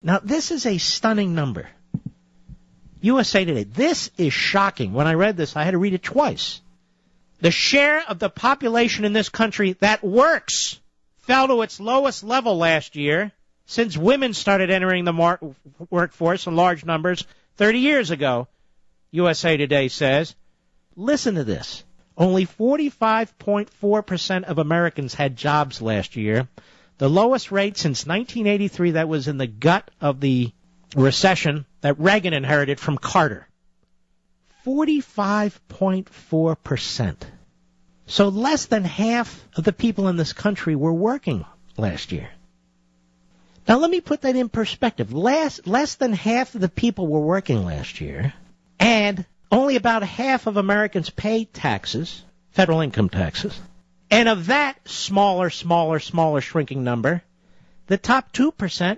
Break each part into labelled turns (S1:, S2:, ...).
S1: Now, this is a stunning number. USA Today. This is shocking. When I read this, I had to read it twice. The share of the population in this country that works fell to its lowest level last year since women started entering the workforce in large numbers 30 years ago, USA Today says. Listen to this. Only 45.4% of Americans had jobs last year, the lowest rate since 1983. That was in the gut of the recession that Reagan inherited from Carter. 45.4%. So less than half of the people in this country were working last year. Now let me put that in perspective. Less than half of the people were working last year, and only about half of Americans pay taxes, federal income taxes. And of that smaller shrinking number, the top 2%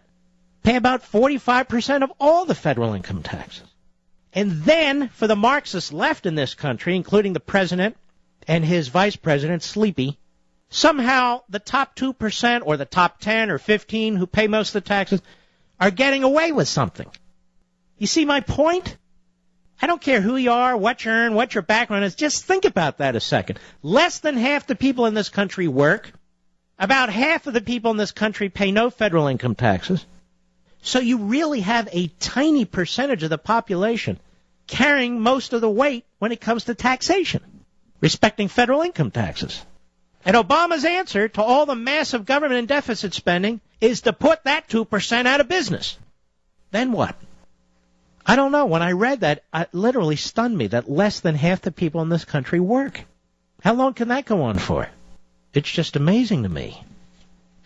S1: pay about 45% of all the federal income taxes. And then, for the Marxist left in this country, including the president and his vice president, Sleepy, somehow the top 2% or the top 10 or 15 who pay most of the taxes are getting away with something. You see my point? I don't care who you are, what you earn, what your background is. Just think about that a second. Less than half the people in this country work. About half of the people in this country pay no federal income taxes. So you really have a tiny percentage of the population carrying most of the weight when it comes to taxation, respecting federal income taxes. And Obama's answer to all the massive government and deficit spending is to put that 2% out of business. Then what? I don't know. When I read that, it literally stunned me that less than half the people in this country work. How long can that go on for? It's just amazing to me.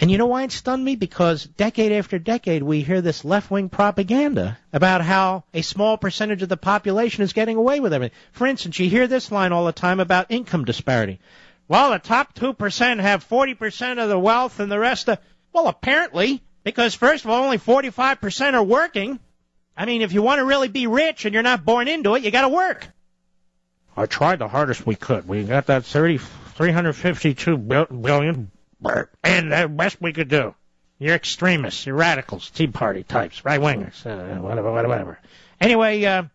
S1: And you know why it stunned me? Because decade after decade we hear this left-wing propaganda about how a small percentage of the population is getting away with everything. For instance, you hear this line all the time about income disparity. Well, the top 2% have 40% of the wealth and the rest of... Well, apparently, because first of all, only 45% are working. I mean, if you want to really be rich and you're not born into it, you got to work. I tried the hardest we could. We got that $352 billion, and the best we could do. You're extremists, you're radicals, Tea Party types, right-wingers, whatever. Anyway,